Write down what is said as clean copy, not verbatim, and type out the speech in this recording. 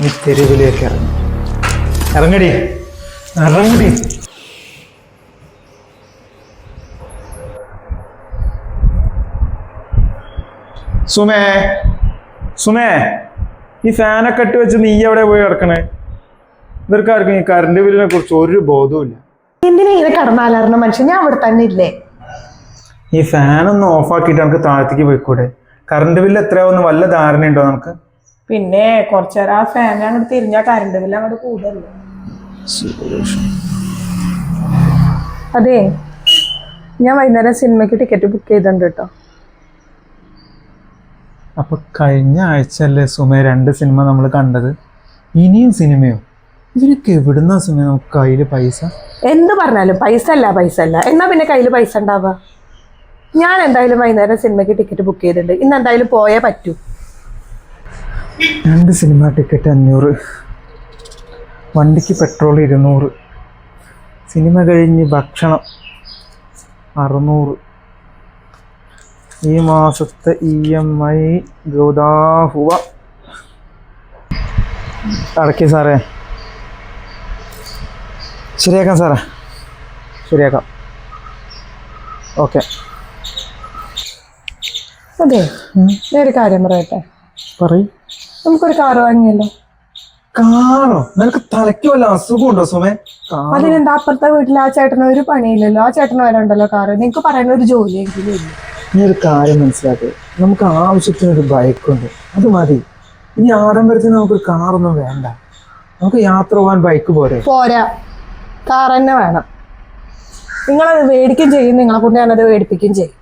ഈ തെരുവിലേക്ക് ഇറങ്ങി. ഇറങ്ങടി, ഇറങ്ങടി. സുമേ, സുമേ, ഈ ഫാനൊക്കെ ഇട്ട് വെച്ച് നീ എവിടെ പോയി കിടക്കണേ? ഇവർക്കാർക്കും ഈ കറണ്ട് ബില്ലിനെ കുറിച്ച് ഒരു ബോധവും ഇല്ല. എന്തിനാ ഇങ്ങനെ കടന്നാലായിരുന്ന മനുഷ്യൻ? ഞാൻ അവിടെ തന്നെ ഇല്ലേ? ഈ ഫാനൊന്ന് ഓഫാക്കിയിട്ട് നമുക്ക് താഴത്തേക്ക് പോയിക്കൂടെ? കറണ്ട് ബില്ല് എത്രയാവുന്ന വല്ല ധാരണയുണ്ടോ നമുക്ക്? പിന്നെ കുറച്ചേരം ആ ഫാൻ അങ്ങോട്ട് തിരിഞ്ഞാ കറണ്ട് ബില്ല് അങ്ങോട്ട് കൂടുതലോ. അതെ, ഞാൻ വൈകുന്നേരം സിനിമയ്ക്ക് ടിക്കറ്റ് ബുക്ക് ചെയ്തിട്ടുണ്ട് കേട്ടോ. അപ്പൊ കഴിഞ്ഞ ആഴ്ചയല്ലേ സുമേ 2 സിനിമ നമ്മൾ കണ്ടത്? ഇനിയും സിനിമയോ? ഇതിനൊക്കെ എവിടുന്നാ സുമേ നമുക്ക് കയ്യില് പൈസ? എന്ത് പറഞ്ഞാലും പൈസ അല്ല. എന്നാ പിന്നെ കയ്യിൽ പൈസ ഉണ്ടാവുക? ഞാൻ എന്തായാലും വൈകുന്നേരം സിനിമയ്ക്ക് ടിക്കറ്റ് ബുക്ക് ചെയ്തിട്ടുണ്ട്. ഇന്ന് എന്തായാലും പോയേ പറ്റൂ. 2 സിനിമ ടിക്കറ്റ് 500, വണ്ടിക്ക് പെട്രോൾ 200, സിനിമ കഴിഞ്ഞ് ഭക്ഷണം 600. ഈ മാസത്തെ EMI ഗോദാഹുവ അടക്കി സാറേ. ശരിയാക്കാം സാറേ, ശരിയാക്കാം. ഓക്കെ. അതെ, ഒരു കാര്യം പറയട്ടെ. പറയൂ. നമുക്കൊരു കാറ് വാങ്ങിയല്ലോ. കാറോ? നിനക്ക് തലയ്ക്ക് വല്ല അസുഖമുണ്ടോ സുമേ? അതിനെന്താ? അപ്പുറത്തെ വീട്ടിൽ ആ ചേട്ടന് ഒരു പണിയില്ലല്ലോ, ആ ചേട്ടന് വരണ്ടല്ലോ കാറ്. നിനക്ക് പറയുന്ന ഒരു ജോലിയെങ്കിലും ഇല്ല. നീ ഒരു കാര്യം മനസ്സിലാക്കുക, നമുക്ക് ആവശ്യത്തിനൊരു ബൈക്കുണ്ട്, അത് മതി. ഇനി ആഡംബരത്തിന് നമുക്കൊരു കാറൊന്നും വേണ്ട. നമുക്ക് യാത്ര പോകാൻ ബൈക്ക് പോരെ? പോരാ, കാർ തന്നെ വേണം. നിങ്ങളത് മേടിക്കുകയും ചെയ്യും, നിങ്ങളെ കൊണ്ട് ഞാനത് മേടിപ്പിക്കുകയും ചെയ്യും.